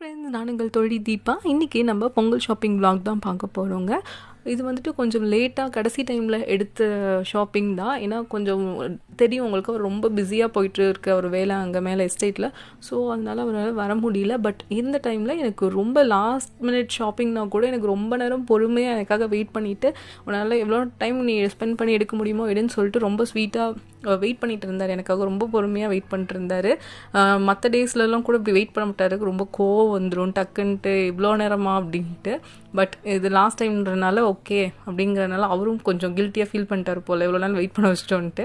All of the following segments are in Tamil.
ஃப்ரெண்ட்ஸ், நான் உங்கள் தோழி தீபா. இன்றைக்கி நம்ம பொங்கல் ஷாப்பிங் vlog தான் பார்க்க போகிறோங்க. இது வந்துட்டு கொஞ்சம் லேட்டாக கடைசி டைமில் எடுத்த ஷாப்பிங் தான். ஏன்னா கொஞ்சம் தெரியும் உங்களுக்கு, அவர் ரொம்ப பிஸியாக போயிட்டு இருக்க ஒரு வேலை அங்கே மேலே எஸ்டேட்டில். ஸோ அதனால் அவரால் வர முடியல. பட் இந்த டைமில் எனக்கு ரொம்ப லாஸ்ட் மினிட் ஷாப்பிங்னா கூட எனக்கு ரொம்ப நேரம் பொறுமையாக எனக்காக வெயிட் பண்ணிவிட்டு, உன்னால் எவ்வளோ டைம் நீ ஸ்பெண்ட் பண்ணி எடுக்க முடியுமோ எடுன்னு சொல்லிட்டு ரொம்ப ஸ்வீட்டாக வெயிட் பண்ணிட்டு இருந்தார். எனக்காக ரொம்ப பொறுமையாக வெயிட் பண்ணிட்டு இருந்தார். மற்ற டேஸ்லலாம் கூட இப்படி வெயிட் பண்ண மாட்டார், ரொம்ப கோவம் வந்துடும் டக்குன்ட்டு, இவ்வளோ நேரமா அப்படின்ட்டு. பட் இது லாஸ்ட் டைம்ன்றனால ஓகே அப்படிங்கிறனால அவரும் கொஞ்சம் கில்ட்டியாக ஃபீல் பண்ணிட்டார் போல், இவ்வளோ நாள் வெயிட் பண்ண வச்சிட்டோன்ட்டு.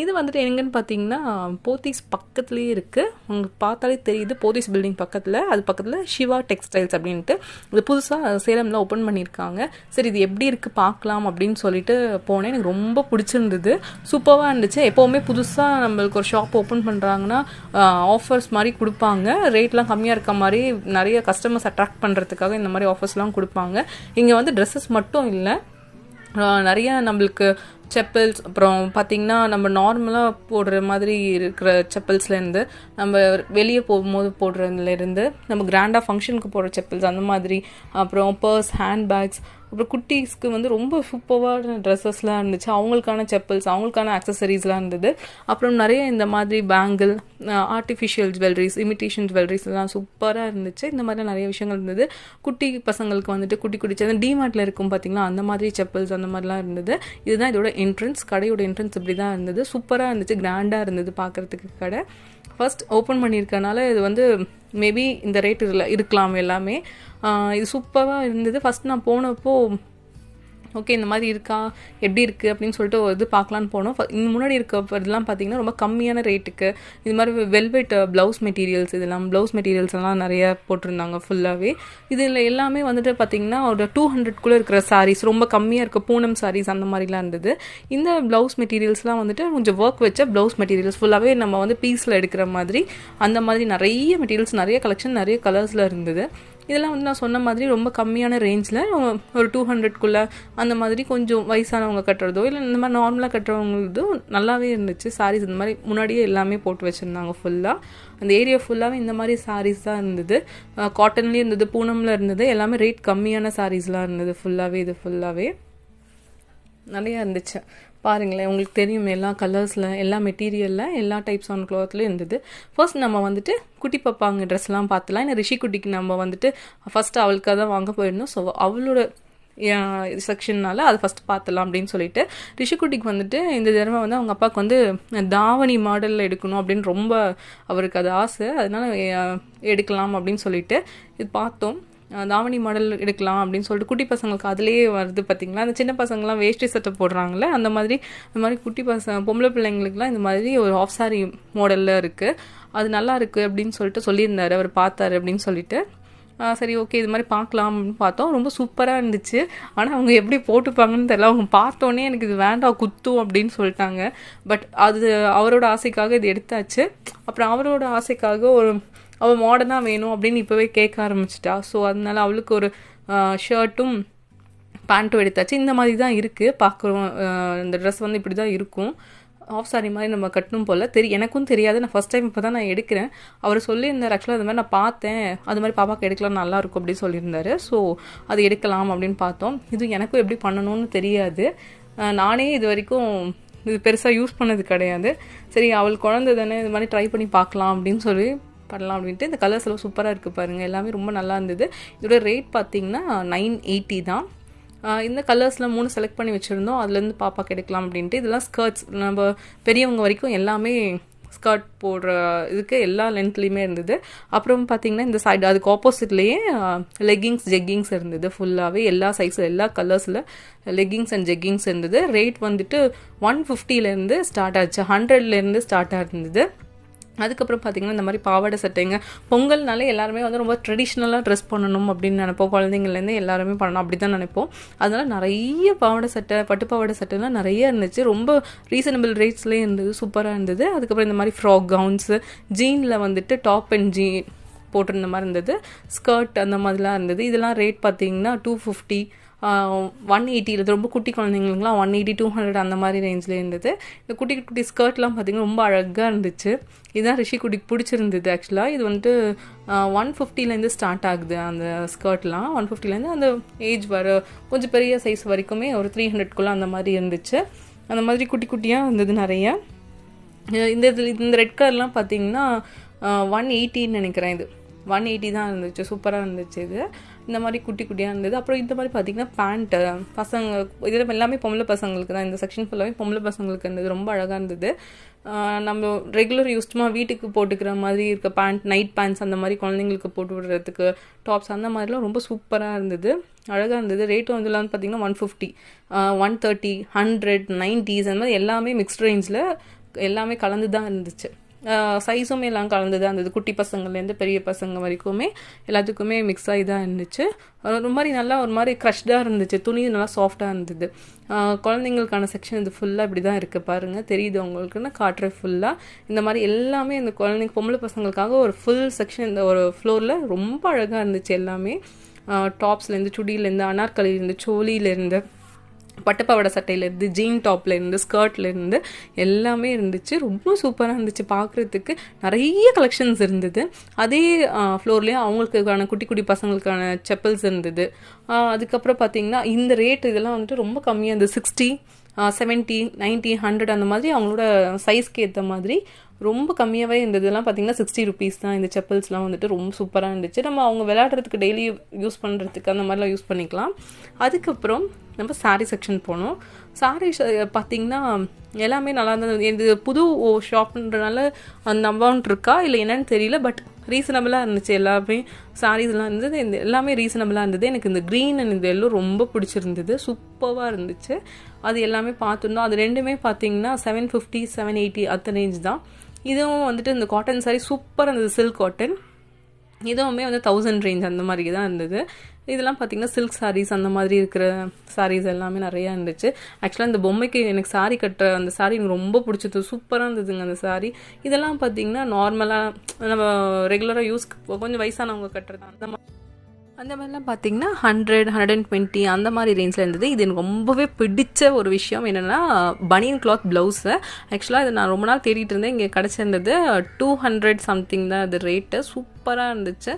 இது வந்துட்டு எங்கன்னு பார்த்தீங்கன்னா போத்தீஸ் பக்கத்துலேயே இருக்குது. உங்களுக்கு பார்த்தாலே தெரியுது, போத்தீஸ் பில்டிங் பக்கத்தில், அது பக்கத்தில் சிவா டெக்ஸ்டைல்ஸ் அப்படின்ட்டு இது புதுசாக சேலமில் ஓப்பன் பண்ணியிருக்காங்க. சரி இது எப்படி இருக்குது பார்க்கலாம் அப்படின்னு சொல்லிட்டு போனேன். எனக்கு ரொம்ப பிடிச்சிருந்தது, சூப்பராக இருந்துச்சு. எப்போவுமே புதுசாக நம்மளுக்கு ஒரு ஷாப் ஓப்பன் பண்ணுறாங்கன்னா ஆஃபர்ஸ் மாதிரி கொடுப்பாங்க, ரேட்லாம் கம்மியாக இருக்க மாதிரி, நிறைய கஸ்டமர்ஸ் அட்ராக்ட் பண்ணுறதுக்காக இந்த மாதிரி ஆஃபர்ஸ்லாம் கொடுப்பாங்க. இங்கே வந்து ட்ரெஸ்ஸஸ் மட்டும் இல்லை, நிறைய நம்மளுக்கு செப்பல்ஸ், அப்புறம் பார்த்திங்கன்னா நம்ம நார்மலாக போடுற மாதிரி இருக்கிற செப்பல்ஸ்லேருந்து, நம்ம வெளியே போகும்போது போடுறதுலேருந்து, நம்ம கிராண்டாக ஃபங்க்ஷனுக்கு போடுற செப்பல்ஸ் அந்த மாதிரி, அப்புறம் பர்ஸ், ஹேண்ட்பேக்ஸ், அப்புறம் குட்டீஸ்க்கு வந்து ரொம்ப சூப்பரான ட்ரெஸ்ஸஸ்லாம் இருந்துச்சு. அவங்களுக்கான செப்பல்ஸ், அவங்களுக்கான ஆக்சசரிஸ்லாம் இருந்தது. அப்புறம் நிறைய இந்த மாதிரி bangle, artificial jewelleries, imitation jewelleries எல்லாம் சூப்பராக இருந்துச்சு. இந்த மாதிரி நிறைய விஷயங்கள் இருந்தது. குட்டி பசங்களுக்கு வந்துட்டு குட்டி குட்டி டிமார்ட்டில் இருக்கும் பார்த்திங்களா, அந்த மாதிரி செப்பல்ஸ் அந்த மாதிரிலாம் இருந்தது. இதுதான் இதோட என்ட்ரன்ஸ், கடையோட என்ட்ரன்ஸ் இப்படி தான் இருந்தது. சூப்பராக இருந்துச்சு, கிராண்டாக இருந்தது பார்க்குறதுக்கு கடை. ஃபர்ஸ்ட் ஓப்பன் பண்ணியிருக்கனால இது வந்து மேபி இந்த ரேட் இருக்கலாம் எல்லாமே. இது சூப்பராக இருந்தது. ஃபஸ்ட் நான் போனப்போ ஓகே இந்த மாதிரி இருக்கா, எப்படி இருக்குது அப்படின்னு சொல்லிட்டு இது பார்க்கலான்னு போனோம். முன்னாடி இருக்க இதெல்லாம் பார்த்திங்கன்னா ரொம்ப கம்மியான ரேட்டுக்கு இது மாதிரி வெல்வெட் ப்ளவுஸ் மெட்டீரியல்ஸ், இதெல்லாம் ப்ளவுஸ் மெட்டீரியல்ஸ் எல்லாம் நிறைய போட்டிருந்தாங்க ஃபுல்லாகவே. இதில் எல்லாமே வந்துட்டு பார்த்திங்கன்னா ஒரு 200 இருக்கிற சாரீஸ், ரொம்ப கம்மியாக இருக்க பூனம் சாரீஸ் அந்த மாதிரிலாம் இருந்தது. இந்த ப்ளவுஸ் மெட்டீரியல்ஸ்லாம் வந்துட்டு கொஞ்சம் ஒர்க் வச்ச ப்ளவுஸ் மெட்டீரியல்ஸ், ஃபுல்லாகவே நம்ம வந்து பீஸில் எடுக்கிற மாதிரி அந்த மாதிரி நிறைய மெட்டீரியல்ஸ், நிறைய கலெக்ஷன், நிறைய கலர்ஸில் இருந்தது. இதெல்லாம் வந்து நான் சொன்ன மாதிரி ரொம்ப கம்மியான ரேஞ்சில் ஒரு 200 அந்த மாதிரி, கொஞ்சம் வயசானவங்க கட்டுறதோ இல்லை இந்த மாதிரி நார்மலாக கட்டுறவங்களதும் நல்லாவே இருந்துச்சு. சாரீஸ் இந்த மாதிரி முன்னாடியே எல்லாமே போட்டு வச்சுருந்தாங்க ஃபுல்லாக. அந்த ஏரியா ஃபுல்லாகவே இந்த மாதிரி சாரீஸ் தான் இருந்தது. காட்டன்லேயும் இருந்தது, பூனமில் இருந்தது, எல்லாமே ரேட் கம்மியான சாரீஸ்லாம் இருந்தது ஃபுல்லாகவே. இது ஃபுல்லாகவே நிறையா இருந்துச்சு. பாருங்களேன், உங்களுக்கு தெரியும் எல்லா கலர்ஸில், எல்லா மெட்டீரியலில், எல்லா டைப்ஸ் ஆன் க்ளாத்லேயும் இருந்தது. ஃபர்ஸ்ட் நம்ம வந்துட்டு குட்டி பாப்பாங்க ட்ரெஸ்லாம் பார்த்துலாம். ஏன்னா ரிஷி குட்டிக்கு நம்ம வந்துட்டு ஃபஸ்ட்டு அவளுக்காக தான் வாங்க போயிருந்தோம். ஸோ அவளோட செக்ஷன்னால அதை ஃபஸ்ட்டு பார்த்துலாம் அப்படின்னு சொல்லிட்டு, ரிஷிக்குட்டிக்கு வந்துட்டு இந்த தடவை வந்து அவங்க அப்பாவுக்கு வந்து தாவணி மாடலில் எடுக்கணும் அப்படின்னு ரொம்ப அவருக்கு அது ஆசை. அதனால் எடுக்கலாம் அப்படின்னு சொல்லிட்டு இது பார்த்தோம். தாவணி மாடல் எடுக்கலாம் அப்படின்னு சொல்லிட்டு, குட்டி பசங்களுக்கு அதுலேயே வருது பார்த்திங்களா, அந்த சின்ன பசங்கள்லாம் வேஷ்டி சட்டை போடுறாங்களே அந்த மாதிரி, இந்த மாதிரி குட்டி பொம்பளை பிள்ளைங்களுக்குலாம் இந்த மாதிரி ஒரு ஆஃப் சாரி மாடலில் இருக்குது. அது நல்லா இருக்குது அப்படின்னு சொல்லிட்டு சொல்லியிருந்தார், அவர் பார்த்தாரு அப்படின்னு சொல்லிட்டு. சரி ஓகே இது மாதிரி பார்க்கலாம் அப்படின்னு பார்த்தோம். ரொம்ப சூப்பராக இருந்துச்சு. ஆனால் அவங்க எப்படி போட்டுப்பாங்கன்னு தெரியல. அவங்க பார்த்தோன்னே எனக்கு இது வேண்டாம், குத்தும் அப்படின்னு சொல்லிட்டாங்க. பட் அது அவரோட ஆசைக்காக இது எடுத்தாச்சு. அப்புறம் அவரோட ஆசைக்காக அவள் மாடர்னாக வேணும் அப்படின்னு இப்போவே கேட்க ஆரம்பிச்சிட்டா. ஸோ அதனால அவளுக்கு ஒரு ஷர்ட்டும் பேண்ட்டும் எடுத்தாச்சு. இந்த மாதிரி தான் இருக்குது பார்க்குறோம். இந்த ட்ரெஸ் வந்து இப்படி தான் இருக்கும், ஆஃப் சாரி மாதிரி நம்ம கட்டணும் போல். எனக்கும் தெரியாது, நான் ஃபஸ்ட் டைம் இப்போ தான் நான் எடுக்கிறேன். அவர் சொல்லியிருந்தார் ஆக்சுவலாக, அது மாதிரி நான் பார்த்தேன், அது மாதிரி பாப்பாவுக்கு எடுக்கலாம் நல்லாயிருக்கும் அப்படின்னு சொல்லியிருந்தாரு. ஸோ அது எடுக்கலாம் அப்படின்னு பார்த்தோம். இது எனக்கும் எப்படி பண்ணணும்னு தெரியாது. நானே இது வரைக்கும் இது பெருசாக யூஸ் பண்ணது கிடையாது. சரி அவள் குழந்தை தானே, இது மாதிரி ட்ரை பண்ணி பார்க்கலாம் அப்படின்னு சொல்லி பண்ணலாம் அப்படின்ட்டு. இந்த கலர்ஸ் எல்லாம் சூப்பராக இருக்குது பாருங்கள், எல்லாமே ரொம்ப நல்லா இருந்தது. இதோட ரேட் பார்த்திங்கன்னா 980 தான். இந்த கலர்ஸில் 3 செலக்ட் பண்ணி வச்சுருந்தோம், அதுலேருந்து பாப்பாக்கு எடுக்கலாம் அப்படின்ட்டு. இதெல்லாம் ஸ்கர்ட்ஸ், நம்ம பெரியவங்க வரைக்கும் எல்லாமே ஸ்கர்ட் போடுற இதுக்கு எல்லா லென்த்லேயுமே இருந்தது. அப்புறம் பார்த்திங்கன்னா இந்த சைடு அதுக்கு ஆப்போசிட்லேயே லெக்கிங்ஸ், ஜெக்கிங்ஸ் இருந்தது ஃபுல்லாகவே, எல்லா சைஸில், எல்லா கலர்ஸில் லெக்கிங்ஸ் அண்ட் ஜெக்கிங்ஸ் இருந்தது. ரேட் வந்துட்டு 150 ஸ்டார்ட் ஆச்சு, 100 ஸ்டார்ட் ஆகிருந்தது. அதுக்கப்புறம் பார்த்திங்கன்னா இந்த மாதிரி பாவாடை சட்டைங்க, பொங்கல்னாலே எல்லாருமே வந்து ரொம்ப ட்ரெடிஷ்னலாக ட்ரெஸ் பண்ணணும் அப்படின்னு நினைப்போம். குழந்தைங்கள்லேருந்து எல்லாருமே பண்ணணும் அப்படி தான் நினைப்போம். அதனால் நிறைய பாவாடை சட்டை, பட்டு பாவாடை சட்டைலாம் நிறைய இருந்துச்சு. ரொம்ப ரீசனபிள் ரேட்ஸ்லேயே இருந்தது, சூப்பராக இருந்தது. அதுக்கப்புறம் இந்த மாதிரி ஃப்ராக் கவுன்ஸு, ஜீனில் வந்துட்டு டாப் அண்ட் ஜீன் போட்டிருந்த மாதிரி இருந்தது, ஸ்கர்ட் அந்த மாதிரிலாம் இருந்தது. இதெல்லாம் ரேட் பார்த்திங்கன்னா 250 180 இது ரொம்ப குட்டி குழந்தைங்களுக்குலாம் 180 200 அந்த மாதிரி ரேஞ்சில் இருந்தது. இந்த குட்டி குட்டி ஸ்கர்ட்லாம் பார்த்திங்கன்னா ரொம்ப அழகாக இருந்துச்சு. இதுதான் ரிஷி குட்டிக்கு பிடிச்சிருந்தது. ஆக்சுவலாக இது வந்துட்டு 150லேருந்து ஸ்டார்ட் ஆகுது அந்த ஸ்கர்ட்லாம். 150லேருந்து அந்த ஏஜ் வர கொஞ்சம் பெரிய சைஸ் வரைக்குமே ஒரு 300க்குள்ளே அந்த மாதிரி இருந்துச்சு. அந்த மாதிரி குட்டி குட்டியாக இருந்தது நிறைய. இந்த ரெட் கலர்லாம் பார்த்தீங்கன்னா 180ன்னு நினைக்கிறேன். இது 180 தான் இருந்துச்சு. சூப்பராக இருந்துச்சு. இது இந்த மாதிரி குட்டி குட்டியாக இருந்தது. அப்புறம் இந்த மாதிரி பார்த்திங்கன்னா பேண்ட்டு பசங்க இதில் எல்லாமே பொம்பளை பசங்களுக்கு தான். இந்த செக்ஷன் ஃபுல்லாகவே பொம்பளை பசங்களுக்கு இருந்தது. ரொம்ப அழகாக இருந்தது. நம்ம ரெகுலர் யூஸ்டுமா வீட்டுக்கு போட்டுக்கிற மாதிரி இருக்க பேண்ட், நைட் பேண்ட்ஸ் அந்த மாதிரி குழந்தைங்களுக்கு போட்டு விடுறதுக்கு டாப்ஸ் அந்த மாதிரிலாம் ரொம்ப சூப்பராக இருந்தது. அழகாக இருந்தது. ரேட்டும் இதெல்லாம் பார்த்திங்கன்னா 150, 130, 100, 90s அந்த மாதிரி எல்லாமே மிக்ஸ்ட் ரேஞ்சில் எல்லாமே கலந்து தான் இருந்துச்சு. சைஸுமே எல்லாம் கலந்து தான் இருந்தது. குட்டி பசங்கள்லேருந்து பெரிய பசங்க வரைக்குமே எல்லாத்துக்குமே மிக்ஸ் ஆகி தான் இருந்துச்சு. ஒரு மாதிரி நல்லா ஒரு மாதிரி க்ரஷ்டாக இருந்துச்சு. துணி நல்லா சாஃப்டாக இருந்தது. குழந்தைங்களுக்கான செக்ஷன் இது ஃபுல்லாக இப்படி தான் இருக்குது பாருங்கள், தெரியுது உங்களுக்குன்னு காட்டுறேன். ஃபுல்லாக இந்த மாதிரி எல்லாமே இந்த குழந்தைங்க பொம்பளை பசங்களுக்காக ஒரு ஃபுல் செக்ஷன் இந்த ஒரு ஃப்ளோரில் ரொம்ப அழகாக இருந்துச்சு. எல்லாமே டாப்ஸ்லேருந்து, சுடியிலேருந்து, அனார்கலிலேருந்து, சோலியிலேருந்து, பட்டுப்பாவடை சட்டையிலேருந்து, ஜீன் டாப்லேருந்து, ஸ்கர்ட்லேருந்து எல்லாமே இருந்துச்சு. ரொம்ப சூப்பராக இருந்துச்சு பார்க்குறதுக்கு. நிறைய கலெக்ஷன்ஸ் இருந்தது. அதே ஃப்ளோர்லேயே அவங்களுக்கான குட்டி குட்டி பசங்களுக்கான செப்பல்ஸ் இருந்தது. அதுக்கப்புறம் பார்த்திங்கன்னா இந்த ரேட் இதெல்லாம் வந்துட்டு ரொம்ப கம்மியாக இருந்தது. 60, 70, 90, 100 அந்த மாதிரி அவங்களோட சைஸ்க்கு ஏற்ற மாதிரி ரொம்ப கம்மியாகவே இருந்தது. இதெல்லாம் பார்த்திங்கன்னா 60 rupees தான். இந்த செப்பல்ஸ்லாம் வந்துட்டு ரொம்ப சூப்பராக இருந்துச்சு. நம்ம அவங்க விளையாடுறதுக்கு டெய்லி யூஸ் பண்ணுறதுக்கு அந்த மாதிரிலாம் யூஸ் பண்ணிக்கலாம். அதுக்கப்புறம் நம்ம சாரீ செக்ஷன் போனோம். சாரீ பார்த்திங்கன்னா எல்லாமே நல்லா இருந்தது. இது புது ஷாப்ன்றனால அந்த அமௌண்ட் இருக்கா இல்லை என்னன்னு தெரியல, பட் ரீசனபிளாக இருந்துச்சு. எல்லாமே சாரீஸ்லாம் இருந்தது. இந்த எல்லாமே ரீசனபிளாக இருந்தது. எனக்கு இந்த க்ரீன் அண்ட் இந்த எல்லோ ரொம்ப பிடிச்சிருந்தது. சூப்பராக இருந்துச்சு. அது எல்லாமே பார்த்துருந்தோம். அது ரெண்டுமே பார்த்திங்கன்னா 750, 780 அந்த ரேஞ்ச் தான். இதுவும் வந்துட்டு இந்த காட்டன் சாரீ சூப்பராக இருந்தது. Silk cotton. இதுவுமே வந்து 1000 ரேஞ்ச் அந்த மாதிரி தான் இருந்தது. இதெல்லாம் பார்த்திங்கன்னா சில்க் சாரீஸ் அந்த மாதிரி இருக்கிற சாரீஸ் எல்லாமே நிறையா இருந்துச்சு. ஆக்சுவலாக இந்த பொம்மைக்கு எனக்கு சாரீ கட்டுற அந்த சாரீ எனக்கு ரொம்ப பிடிச்சது. சூப்பராக இருந்ததுங்க அந்த சாரீ. இதெல்லாம் பார்த்திங்கன்னா நார்மலாக நம்ம ரெகுலராக யூஸ்க்கு கொஞ்சம் வயசானவங்க கட்டுறது அந்த மாதிரிலாம் பார்த்திங்கன்னா 100, 120 அந்த மாதிரி ரேஞ்சில் இருந்தது. இது எனக்கு ரொம்பவே பிடிச்ச ஒரு விஷயம் என்னென்னா பனியன் கிளாத் ப்ளவுஸு. ஆக்சுவலாக இது நான் ரொம்ப நாள் தேடிட்டு இருந்தேன். இங்கே கிடச்சிருந்தது 200 சம்திங் தான் அது ரேட்டு. சூப்பராக இருந்துச்சு.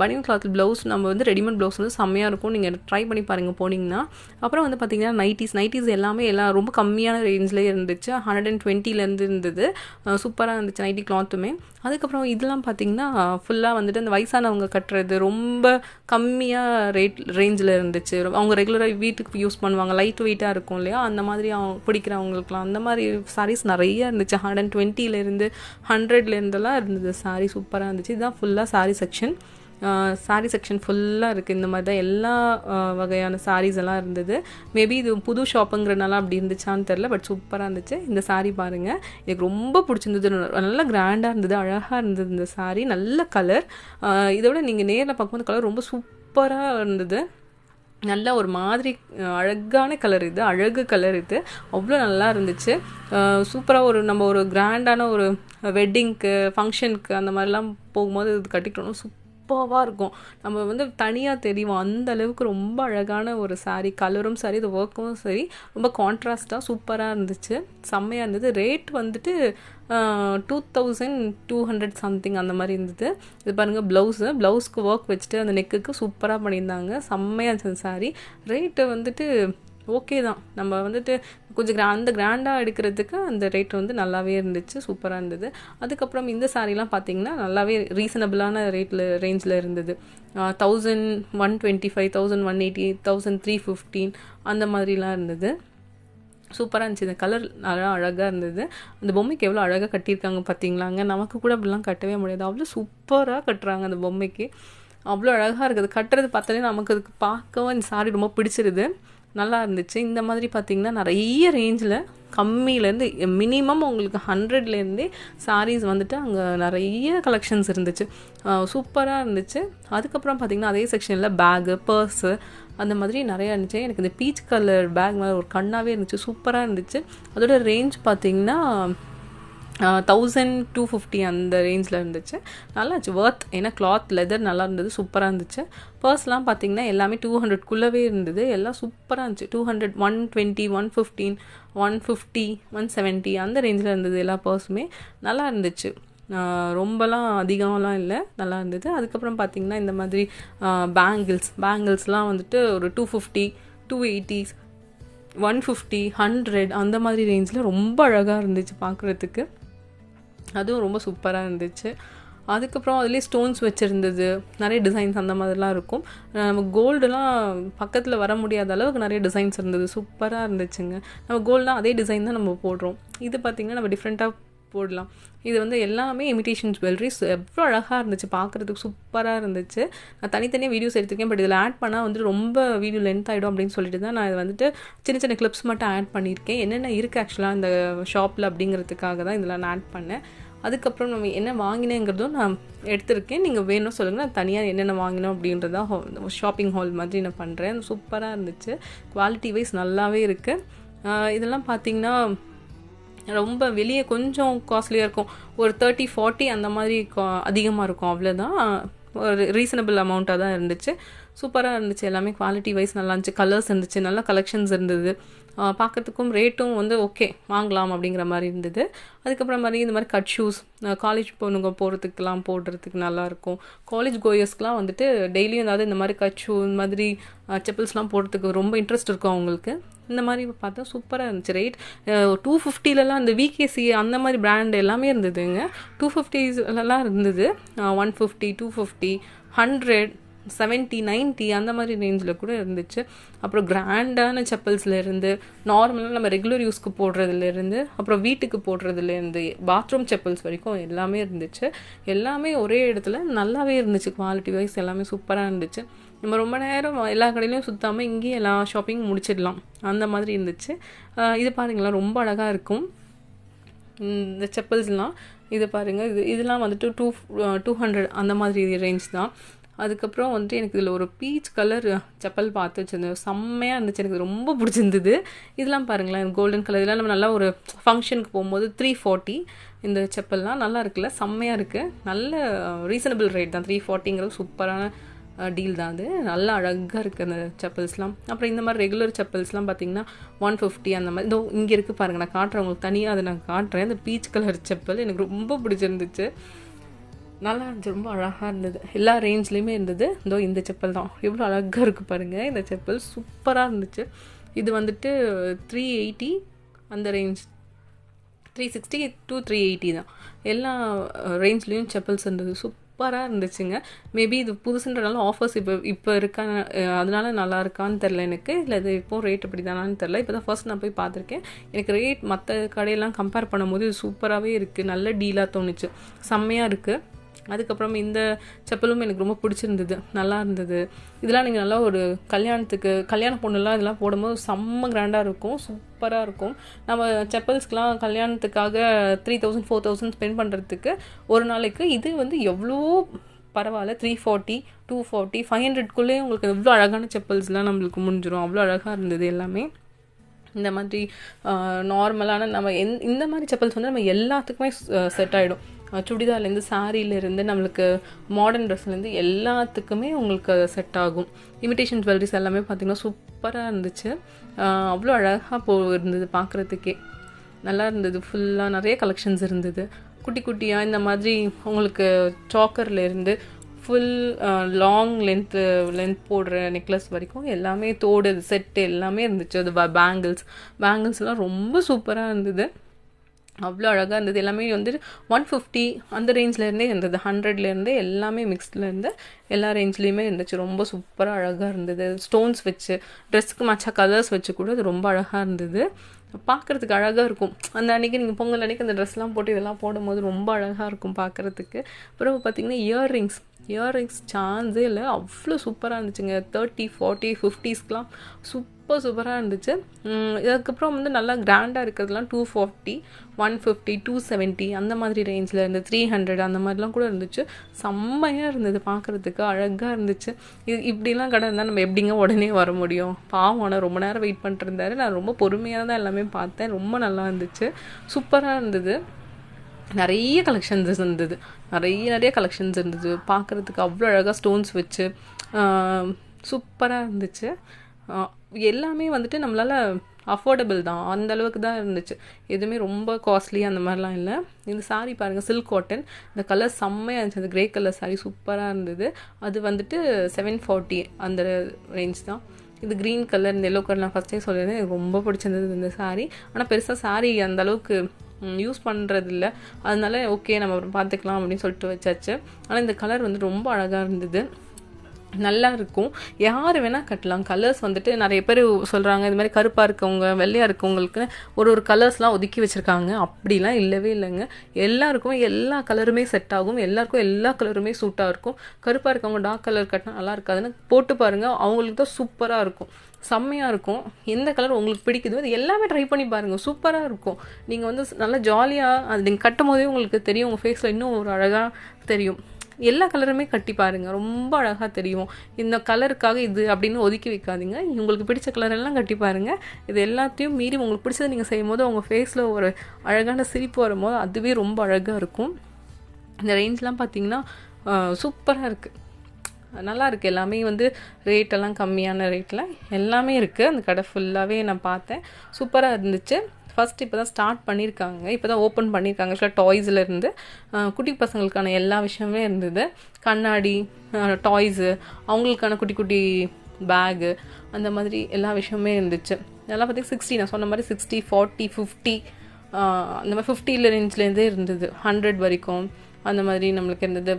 பனியன் கிளாத் ப்ளவுஸ் நம்ம வந்து ரெடிமேட் ப்ளவுஸ் வந்து செம்மையாக இருக்கும். நீங்கள் ட்ரை பண்ணி பாருங்கள் போனீங்கன்னா. அப்புறம் வந்து பார்த்திங்கன்னா நைட்டிஸ் எல்லாமே எல்லாம் ரொம்ப கம்மியான ரேஞ்சிலே இருந்துச்சு. 120லேருந்து இருந்தது. சூப்பராக இருந்துச்சு நைட்டி கிளாத்துமே. அதுக்கப்புறம் இதெல்லாம் பார்த்திங்கன்னா ஃபுல்லாக வந்துட்டு அந்த வயசானவங்க கட்டுறது ரொம்ப கம்மியாக ரேஞ்சில் இருந்துச்சு. அவங்க ரெகுலராக வீட்டுக்கு யூஸ் பண்ணுவாங்க. லைட் வெயிட்டாக இருக்கும் இல்லையா, அந்த மாதிரி பிடிக்கிறவங்களுக்குலாம் அந்த மாதிரி சாரீஸ் நிறைய இருந்துச்சு. 120லேருந்து 100லேருந்துலாம் இருந்தது சாரீ. சூப்பராக இருந்துச்சு. இதுதான் ஃபுல்லாக சாரீ செக்ஷன். சாரீ செக்ஷன் ஃபுல்லாக இருக்குது. இந்த மாதிரி தான் எல்லா வகையான சாரீஸ் எல்லாம் இருந்தது. மேபி இது புது ஷாப்புங்கிறனால அப்படி இருந்துச்சான்னு தெரில, பட் சூப்பராக இருந்துச்சு. இந்த சாரீ பாருங்கள், எனக்கு ரொம்ப பிடிச்சிருந்தது. நல்லா கிராண்டாக இருந்தது, அழகாக இருந்தது இந்த சாரீ. நல்ல கலர். இதோட நீங்கள் நேரில் பார்க்கும்போது கலர் ரொம்ப சூப்பராக இருந்தது. நல்ல ஒரு மாதிரி அழகான கலர் இது, அழகு கலர் இது. அவ்வளோ நல்லா இருந்துச்சு. சூப்பராக நம்ம ஒரு கிராண்டான ஒரு வெட்டிங்க்கு, ஃபங்க்ஷனுக்கு அந்த மாதிரிலாம் போகும்போது இது கட்டிக்கிட்டோம். சூப்பராக இருக்கும். நம்ம வந்து தனியாக தெரியும். அந்த அளவுக்கு ரொம்ப அழகான ஒரு சாரீ. கலரும் சரி, இது ஒர்க்கும் சரி, ரொம்ப கான்ட்ராஸ்டாக சூப்பராக இருந்துச்சு. செம்மையாக இருந்தது. ரேட் வந்துட்டு 2200 சம்திங் அந்த மாதிரி இருந்தது. இது பாருங்கள் ப்ளவுஸ்க்கு ஒர்க் வச்சுட்டு அந்த நெக்குக்கு சூப்பராக பண்ணியிருந்தாங்க. செம்மையாக இருந்துச்சு சாரீ. ரேட்டு வந்துட்டு ஓகே தான். நம்ம வந்துட்டு கொஞ்சம் கிராண்டாக எடுக்கிறதுக்கு அந்த ரேட் வந்து நல்லாவே இருந்துச்சு. சூப்பராக இருந்தது. அதுக்கப்புறம் இந்த சாரீலாம் பார்த்திங்கன்னா நல்லாவே ரீசனபிளான ரேஞ்சில் இருந்தது. 1125, 1180, 1315 அந்த மாதிரிலாம் இருந்தது. சூப்பராக இருந்துச்சு. இந்த கலர் நல்லா அழகாக இருந்தது. அந்த பொம்மைக்கு எவ்வளோ அழகாக கட்டியிருக்காங்க பார்த்தீங்களாங்க. நமக்கு கூட அப்படிலாம் கட்டவே முடியாது. அவ்வளோ சூப்பராக கட்டுறாங்க அந்த பொம்மைக்கு. அவ்வளோ அழகாக இருக்குது. கட்டுறது பார்த்தாலே நமக்கு அதுக்கு பார்க்கவும் இந்த சாரீ ரொம்ப பிடிச்சிருது. நல்லா இருந்துச்சு. இந்த மாதிரி பார்த்திங்கன்னா நிறைய ரேஞ்சில் கம்மியிலேருந்து மினிமம் உங்களுக்கு 100லேருந்தே சாரீஸ் வந்துட்டு அங்கே நிறைய கலெக்ஷன்ஸ் இருந்துச்சு. சூப்பராக இருந்துச்சு. அதுக்கப்புறம் பார்த்திங்கன்னா அதே செக்ஷனில் பேகு, பர்ஸு அந்த மாதிரி நிறையா இருந்துச்சு. எனக்கு இந்த பீச் கலர் பேக் மாதிரி ஒரு கண்ணாகவே இருந்துச்சு. சூப்பராக இருந்துச்சு. அதோட ரேஞ்ச் பார்த்திங்கன்னா 1250 அந்த ரேஞ்சில் இருந்துச்சு. நல்லா இருந்துச்சு, ஒர்த். ஏன்னா கிளாத் லெதர் நல்லா இருந்தது, சூப்பராக இருந்துச்சு. பர்ஸ்லாம் பார்த்தீங்கன்னா எல்லாமே 200க்குள்ளவே இருந்தது, எல்லாம் சூப்பராக இருந்துச்சு. 200, 120, 115, 150, 170 அந்த ரேஞ்சில் இருந்தது எல்லா பர்ஸுமே. நல்லா இருந்துச்சு, ரொம்பலாம் அதிகம்லாம் இல்லை, நல்லா இருந்தது. அதுக்கப்புறம் பார்த்திங்கன்னா இந்த மாதிரி பேங்கிள்ஸ்லாம் வந்துட்டு ஒரு 250, 280, 150, 100 அந்த மாதிரி ரேஞ்சில் ரொம்ப அழகாக இருந்துச்சு பார்க்குறதுக்கு. அதுவும் ரொம்ப சூப்பராக இருந்துச்சு. அதுக்கப்புறம் அதுலேயே ஸ்டோன்ஸ் வச்சுருந்தது, நிறைய டிசைன்ஸ் அந்த மாதிரிலாம் இருக்கும். நம்ம கோல்டுலாம் பக்கத்தில் வர முடியாத அளவுக்கு நிறைய டிசைன்ஸ் இருந்தது, சூப்பராக இருந்துச்சுங்க. நம்ம கோல்டுலாம் அதே டிசைன் தான் நம்ம போடுறோம், இது பார்த்திங்கன்னா நம்ம டிஃப்ரெண்ட்டாக போடலாம். இது வந்து எல்லாமே இமிடேஷன் ஜுவல்லரிஸ், எவ்வளோ அழகாக இருந்துச்சு பார்க்குறதுக்கு, சூப்பராக இருந்துச்சு. நான் தனித்தனியாக வீடியோஸ் எடுத்துருக்கேன், பட் இதில் ஆட் பண்ணால் வந்துட்டு ரொம்ப வீடியோ லென்த் ஆகிடும் அப்படின்னு சொல்லிட்டு தான் நான் இது வந்துட்டு சின்ன சின்ன கிளிப்ஸ் மட்டும் ஆட் பண்ணியிருக்கேன். என்னென்ன இருக்குது ஆக்சுவலாக இந்த ஷாப்பில் அப்படிங்கிறதுக்காக தான் இதில் நான் ஆட் பண்ணேன். அதுக்கப்புறம் நம்ம என்ன வாங்கினேங்கிறதும் நான் எடுத்திருக்கேன், நீங்கள் வேணும் சொல்லுங்கள், நான் தனியாக என்னென்ன வாங்கினோம் அப்படின்றதான் ஷாப்பிங் ஹால் மாதிரி நான் பண்ணுறேன். சூப்பராக இருந்துச்சு, குவாலிட்டி வைஸ் நல்லாவே இருக்குது. இதெல்லாம் பார்த்திங்கன்னா ரொம்ப வெளியே கொஞ்சம் காஸ்ட்லியாக இருக்கும், ஒரு 30-40 அந்த மாதிரி அதிகமாக இருக்கும், அவ்வளோதான். ஒரு ரீசனபிள் அமௌண்ட்டாக தான் இருந்துச்சு, சூப்பராக இருந்துச்சு. எல்லாமே குவாலிட்டி வைஸ் நல்லா இருந்துச்சு, கலர்ஸ் இருந்துச்சு, நல்லா கலெக்ஷன்ஸ் இருந்தது. பார்க்கறதுக்கும் ரேட்டும் வந்து ஓகே, வாங்கலாம் அப்படிங்கிற மாதிரி இருந்தது. அதுக்கப்புறம் மாதிரி இந்த மாதிரி கட் ஷூஸ் காலேஜ் பொண்ணுங்க போகிறதுக்கெலாம் போடுறதுக்கு நல்லாயிருக்கும். காலேஜ் கோயர்ஸ்க்கெலாம் வந்துட்டு டெய்லியும் ஏதாவது இந்த மாதிரி கட் ஷூ இந்த மாதிரி செப்பல்ஸ்லாம் போடுறதுக்கு ரொம்ப இன்ட்ரெஸ்ட் இருக்கும் அவங்களுக்கு. இந்த மாதிரி பார்த்தா சூப்பராக இருந்துச்சு. ரேட் 250லலாம் இந்த விகேசி அந்த மாதிரி பிராண்ட் எல்லாமே இருந்ததுங்க. 250லலாம் இருந்தது, 150, 250, 100, 70, 90 அந்த மாதிரி ரேஞ்சில் கூட இருந்துச்சு. அப்புறம் கிராண்டான செப்பல்ஸ்லேருந்து, நார்மலாக நம்ம ரெகுலர் யூஸ்க்கு போடுறதுலேருந்து, அப்புறம் வீட்டுக்கு போடுறதுலேருந்து, பாத்ரூம் செப்பல்ஸ் வரைக்கும் எல்லாமே இருந்துச்சு. எல்லாமே ஒரே இடத்துல நல்லாவே இருந்துச்சு, குவாலிட்டி வைஸ் எல்லாமே சூப்பராக இருந்துச்சு. நம்ம ரொம்ப நேரம் எல்லா கடையிலையும் சுற்றாமல் இங்கேயும் எல்லா ஷாப்பிங்கும் முடிச்சிடலாம், அந்த மாதிரி இருந்துச்சு. இது பாருங்களா, ரொம்ப அழகாக இருக்கும் இந்த செப்பல்ஸ்லாம். இது பாருங்கள், இதெல்லாம் வந்துட்டு 200 அந்த மாதிரி ரேஞ்ச் தான். அதுக்கப்புறம் வந்துட்டு எனக்கு இதில் ஒரு பீச் கலர் செப்பல் பார்த்து வச்சுருந்தேன், செம்மையாக இருந்துச்சு, எனக்கு ரொம்ப பிடிச்சிருந்தது. இதெல்லாம் பாருங்களேன், கோல்டன் கலர், இதெல்லாம் நம்ம நல்லா ஒரு ஃபங்க்ஷனுக்கு போகும்போது 340 இந்த செப்பல்லாம் நல்லா இருக்குல்ல, செம்மையாக இருக்குது. நல்ல ரீசனபிள் ரேட் தான், 340ங்கிறது சூப்பரான டீல் தான் அது. நல்லா அழகாக இருக்குது அந்த செப்பல்ஸ்லாம். அப்புறம் இந்த மாதிரி ரெகுலர் செப்பல்ஸ்லாம் பார்த்திங்கன்னா 150 அந்த மாதிரி. இதோ இங்கே இருக்குது பாருங்கள், நான் காட்டுறேன் உங்களுக்கு தனியாக, அதை நான் காட்டுறேன். இந்த பீச் கலர் செப்பல் எனக்கு ரொம்ப பிடிச்சிருந்துச்சு, நல்லா இருந்துச்சு, ரொம்ப அழகாக இருந்தது, எல்லா ரேஞ்ச்லேயுமே இருந்தது. இதோ இந்த செப்பல் தான், எவ்வளோ அழகாக இருக்குது பாருங்கள், இந்த செப்பல் சூப்பராக இருந்துச்சு. இது வந்துட்டு 380 அந்த ரேஞ்ச், 360 to 380 தான், எல்லா ரேஞ்ச்லேயும் செப்பல்ஸ் இருந்தது, சூப்பராக இருந்துச்சுங்க. மேபி இது புதுசுன்றனால ஆஃபர்ஸ் இப்போ இருக்கா, அதனால நல்லா இருக்கான்னு தெரில எனக்கு, இல்லை இது இப்போது ரேட் அப்படி தானான்னு தெரில. இப்போ தான் ஃபர்ஸ்ட் நான் போய் பார்த்துருக்கேன், எனக்கு ரேட் மற்ற கடையெல்லாம் கம்பேர் பண்ணும்போது இது சூப்பராகவே இருக்குது, நல்ல டீலாக தோணுச்சு, செம்மையாக இருக்குது. அதுக்கப்புறம் இந்த செப்பலும் எனக்கு ரொம்ப பிடிச்சிருந்தது, நல்லா இருந்தது. இதெல்லாம் நீங்கள் நல்லா ஒரு கல்யாண பொண்ணுலாம் இதெல்லாம் போடும்போது செம்ம கிராண்டாக இருக்கும், சூப்பராக இருக்கும். நம்ம செப்பல்ஸ்க்கெலாம் கல்யாணத்துக்காக 3000, 4000 ஸ்பெண்ட் பண்ணுறதுக்கு ஒரு நாளைக்கு இது வந்து எவ்வளோ பரவாயில்ல, 340, 240, 500க்குள்ளே உங்களுக்கு எவ்வளோ அழகான செப்பல்ஸ்லாம் நம்மளுக்கு முடிஞ்சிடும், அவ்வளோ அழகாக இருந்தது எல்லாமே. இந்த மாதிரி நார்மலான நம்ம இந்த மாதிரி செப்பல்ஸ் வந்து நம்ம எல்லாத்துக்குமே செட் ஆகிடும். சுடிதார்லேருந்து, சாரீலேருந்து, நம்மளுக்கு மாடர்ன் ட்ரெஸ்லேருந்து எல்லாத்துக்குமே உங்களுக்கு செட் ஆகும். இமிடேஷன் ஜுவல்லரிஸ் எல்லாமே பார்த்திங்கன்னா சூப்பராக இருந்துச்சு, அவ்வளோ அழகாக இருந்தது, பார்க்குறதுக்கே நல்லா இருந்தது. ஃபுல்லாக நிறைய கலெக்ஷன்ஸ் இருந்தது, குட்டி குட்டியாக இந்த மாதிரி உங்களுக்கு சாக்கர்லேருந்து ஃபுல் லாங் லென்த் போடுற நெக்லஸ் வரைக்கும் எல்லாமே, தோடு செட்டு எல்லாமே இருந்துச்சு. அது பேங்கிள்ஸ்லாம் ரொம்ப சூப்பராக இருந்தது, அவ்வளோ அழகாக இருந்தது. எல்லாமே வந்து 150 அந்த ரேஞ்ச்லேருந்தே இருந்தது, 100லேருந்தே எல்லாமே மிக்ஸ்ட்லேருந்து எல்லா ரேஞ்ச்லேயுமே இருந்துச்சு, ரொம்ப சூப்பராக அழகாக இருந்தது. ஸ்டோன்ஸ் வச்சு, ட்ரெஸ்ஸுக்கு மச்சா கலர்ஸ் வச்சு கூட அது ரொம்ப அழகாக இருந்தது, பார்க்குறதுக்கு அழகாக இருக்கும். அந்த அன்றைக்கி நீங்கள் பொங்கல் அன்றைக்கி அந்த ட்ரெஸ்லாம் போட்டு இதெல்லாம் போடும்போது ரொம்ப அழகாக இருக்கும் பார்க்குறதுக்கு. அப்புறம் பார்த்திங்கன்னா இயர்ரிங்ஸ் சான்ஸே இல்லை, அவ்வளோ சூப்பராக இருந்துச்சுங்க. 30, 40, 50ஸ்க்கெலாம் சூப்பராக இருந்துச்சு. இதுக்கப்புறம் வந்து நல்லா கிராண்டாக இருக்கிறதுலாம் 240, 150, 270 அந்த மாதிரி ரேஞ்சில் இருந்து 300 அந்த மாதிரிலாம் கூட இருந்துச்சு, செம்மையாக இருந்தது, பார்க்குறதுக்கு அழகாக இருந்துச்சு. இப்படிலாம் கடை இருந்தால் நம்ம எப்படிங்க உடனே வர முடியும், பாவம், ஆனால் ரொம்ப நேரம் வெயிட் பண்ணிட்டு இருந்தாரு. நான் ரொம்ப பொறுமையாக தான் எல்லாமே பார்த்தேன், ரொம்ப நல்லா இருந்துச்சு, சூப்பராக இருந்தது. நிறைய கலெக்ஷன்ஸ் இருந்தது, நிறைய கலெக்ஷன்ஸ் இருந்தது. பார்க்குறதுக்கு அவ்வளோ அழகாக ஸ்டோன்ஸ் வச்சு சூப்பராக இருந்துச்சு. எல்லாமே வந்துட்டு நம்மளால் அஃபோர்டபுள் தான், அந்த அளவுக்கு தான் இருந்துச்சு. எதுவுமே ரொம்ப காஸ்ட்லி அந்த மாதிரிலாம் இல்லை. இந்த சாரீ பாருங்கள், சில்க் காட்டன். இந்த கலர் செம்மையாக இருந்துச்சு. அந்த க்ரே கலர் சாரீ சூப்பராக இருந்தது. அது வந்துட்டு 740 அந்த ரேஞ்ச் தான். இது க்ரீன் கலர், இந்த எல்லோ கலர் நான் ஃபஸ்ட்டே சொல்லியிருந்தேன், எனக்கு ரொம்ப பிடிச்சிருந்தது இந்த சாரீ. ஆனால் பெருசாக சாரீ அந்த அளவுக்கு யூஸ் பண்ணுறதில்ல, அதனால ஓகே நம்ம பார்த்துக்கலாம் அப்படின்னு சொல்லிட்டு வச்சாச்சு. ஆனால் இந்த கலர் வந்து ரொம்ப அழகாக இருந்தது, நல்லா இருக்கும். யார் வேணால் கட்டலாம். கலர்ஸ் வந்துட்டு நிறைய பேர் சொல்கிறாங்க இது மாதிரி கருப்பாக இருக்கவங்க வெள்ளையாக இருக்கவங்களுக்கு ஒரு கலர்ஸ்லாம் ஒதுக்கி வச்சுருக்காங்க. அப்படிலாம் இல்லவே இல்லைங்க. எல்லாருக்கும் எல்லா கலருமே செட் ஆகும், எல்லாருக்கும் எல்லா கலருமே சூட்டாக இருக்கும். கருப்பாக இருக்கவங்க டார்க் கலர் கட்டினா நல்லா இருக்காதுன்னு போட்டு பாருங்கள், அவங்களுக்கு தான் சூப்பராக இருக்கும், செம்மையாக இருக்கும். எந்த கலர் உங்களுக்கு பிடிக்குதோ அது எல்லாமே ட்ரை பண்ணி பாருங்கள், சூப்பராக இருக்கும். நீங்கள் வந்து நல்லா ஜாலியாக அது நீங்கள் கட்டும் போதே உங்களுக்கு தெரியும், உங்கள் ஃபேஸில் இன்னும் ஒரு அழகாக தெரியும். எல்லா கலருமே கட்டி பாருங்கள், ரொம்ப அழகாக தெரியும். இந்த கலருக்காக இது அப்படின்னு ஒதுக்கி வைக்காதீங்க, உங்களுக்கு பிடிச்ச கலரெல்லாம் கட்டி பாருங்கள். இது எல்லாத்தையும் மீறி உங்களுக்கு பிடிச்சதை நீங்கள் செய்யும் போது உங்கள் ஃபேஸில் ஒரு அழகான சிரிப்பு வரும்போது அதுவே ரொம்ப அழகாக இருக்கும். இந்த ரேஞ்செலாம் பார்த்தீங்கன்னா சூப்பராக இருக்குது, நல்லா இருக்குது. எல்லாமே வந்து ரேட்டெல்லாம் கம்மியான ரேட்டில் எல்லாமே இருக்குது. அந்த கடை ஃபுல்லாகவே நான் பார்த்தேன், சூப்பராக இருந்துச்சு. ஃபஸ்ட் இப்போ தான் ஸ்டார்ட் பண்ணியிருக்காங்க, இப்போ தான் ஓப்பன் பண்ணியிருக்காங்க. ஆக்சுவலாக டாய்ஸ்லேருந்து குட்டி பசங்களுக்கான எல்லா விஷயமே இருந்தது. கண்ணாடி, டாய்ஸு, அவங்களுக்கான குட்டி குட்டி பேகு, அந்த மாதிரி எல்லா விஷயமே இருந்துச்சு. இதெல்லாம் பார்த்திங்கன்னா 60, நான் சொன்ன மாதிரி 60, 40, 50 அந்த மாதிரி 50 ரேஞ்ச்லேருந்தே இருந்தது, 100 வரைக்கும் அந்த மாதிரி நம்மளுக்கு இருந்தது.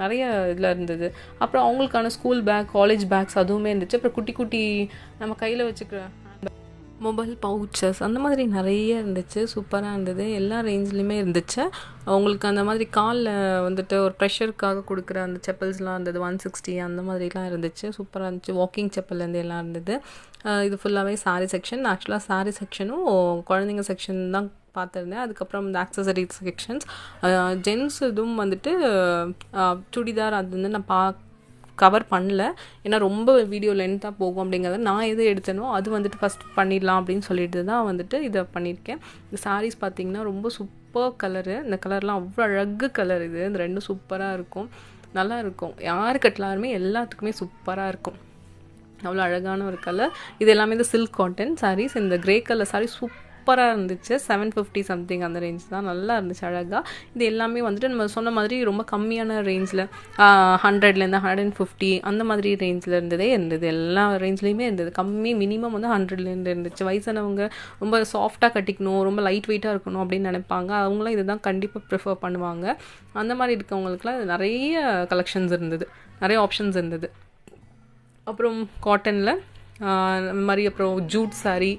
நிறைய இதில் இருந்தது. அப்புறம் அவங்களுக்கான ஸ்கூல் பேக், காலேஜ் பேக்ஸ் அதுவுமே இருந்துச்சு. அப்புறம் குட்டி குட்டி நம்ம கையில் வச்சுக்கிற மொபைல் பவுச்சஸ் அந்த மாதிரி நிறைய இருந்துச்சு, சூப்பராக இருந்தது. எல்லா ரேஞ்ச்லேயுமே இருந்துச்சு. அவங்களுக்கு அந்த மாதிரி காலில் வந்துட்டு ஒரு ப்ரெஷருக்காக கொடுக்குற அந்த செப்பல்ஸ்லாம் இருந்தது, 160 அந்த மாதிரிலாம் இருந்துச்சு, சூப்பராக இருந்துச்சு. வாக்கிங் செப்பல்லேருந்து எல்லாம் இருந்தது. இது ஃபுல்லாகவே சாரீ செக்ஷன். ஆக்சுவலாக சாரீ செக்ஷனும் குழந்தைங்க செக்ஷன் தான் பார்த்துருந்தேன். அதுக்கப்புறம் இந்த ஆக்சசரிஸ் செக்ஷன்ஸ், ஜென்ஸ் இதுவும் வந்துட்டு சுடிதார் அது வந்து நான் கவர் பண்ணல, ஏன்னா ரொம்ப வீடியோ லென்த்தாக போகும் அப்படிங்கிறத நான் எது எடுத்தனோ அது வந்துட்டு ஃபஸ்ட் பண்ணிடலாம் அப்படின்னு சொல்லிட்டு தான் வந்துட்டு இதை பண்ணியிருக்கேன். இந்த சாரீஸ் பார்த்திங்கன்னா ரொம்ப சூப்பர் கலரு, இந்த கலர்லாம் அவ்வளோ அழகு கலர். இது இந்த ரெண்டும் சூப்பராக இருக்கும், நல்லா இருக்கும். யார் கட்டலாருமே எல்லாத்துக்குமே சூப்பராக இருக்கும், அவ்வளோ அழகான ஒரு கலர். இது எல்லாமே இந்த சில்க் காட்டன் சாரீஸ். இந்த க்ரே கலர் சாரீ சூப்பராக இருந்துச்சு, 750 சம்திங் அந்த ரேஞ்ச் தான், நல்லா இருந்துச்சு அழகாக. இது எல்லாமே வந்துட்டு நம்ம சொன்ன மாதிரி ரொம்ப கம்மியான ரேஞ்சில் 100லேருந்து 150 அந்த மாதிரி ரேஞ்சில் இருந்தது. எல்லா ரேஞ்ச்லேயுமே இருந்தது. கம்மி மினிமம் வந்து 100லேருந்து இருந்துச்சு. வயசானவங்க ரொம்ப சாஃப்டாக கட்டிக்கணும், ரொம்ப லைட் வெயிட்டாக இருக்கணும் அப்படின்னு நினைப்பாங்க, அவங்களாம் இதை தான் கண்டிப்பாக ப்ரிஃபர் பண்ணுவாங்க. அந்த மாதிரி இருக்கவங்களுக்குலாம் நிறைய கலெக்ஷன்ஸ் இருந்தது, நிறைய ஆப்ஷன்ஸ் இருந்தது. அப்புறம் காட்டனில் இந்த மாதிரி, அப்புறம் jute sari,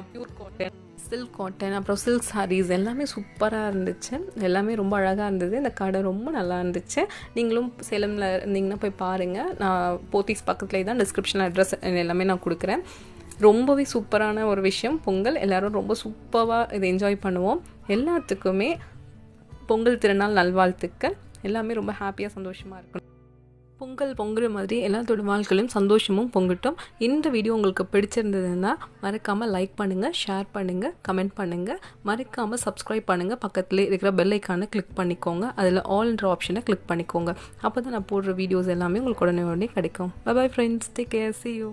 pure cotton, silk cotton, அப்புறம் சில்க் சாரீஸ் எல்லாமே சூப்பராக இருந்துச்சு. எல்லாமே ரொம்ப அழகாக இருந்தது. இந்த கடை ரொம்ப நல்லா இருந்துச்சு. நீங்களும் சேலமில் இருந்தீங்கன்னா போய் பாருங்கள். நான் போத்தீஸ் பக்கத்துலேயே தான் டிஸ்கிரிப்ஷனில் அட்ரஸ் எல்லாமே நான் கொடுக்குறேன். ரொம்பவே சூப்பரான ஒரு விஷயம் பொங்கல். எல்லோரும் ரொம்ப சூப்பராக இதை என்ஜாய் பண்ணுவோம். எல்லாத்துக்குமே பொங்கல் திருநாள் நல்வாழ்த்துக்கள். எல்லாமே ரொம்ப ஹாப்பியாக சந்தோஷமாக இருக்கணும். பொங்கல் பொங்குற மாதிரி எல்லாத்தோட வாழ்க்கையிலும் சந்தோஷமும் பொங்கட்டும். இந்த வீடியோ உங்களுக்கு பிடிச்சிருந்ததுன்னா மறக்காமல் லைக் பண்ணுங்கள், ஷேர் பண்ணுங்கள், கமெண்ட் பண்ணுங்கள். மறக்காமல் சப்ஸ்கிரைப் பண்ணுங்கள். பக்கத்துலேயே இருக்கிற பெல் ஐக்கானை கிளிக் பண்ணிக்கோங்க. அதில் ஆல்ன்ற ஆப்ஷனை கிளிக் பண்ணிக்கோங்க. அப்போ தான் நான் போடுற வீடியோஸ் எல்லாமே உங்களுக்கு உடனே கிடைக்கும். Bye bye friends, take care, see you.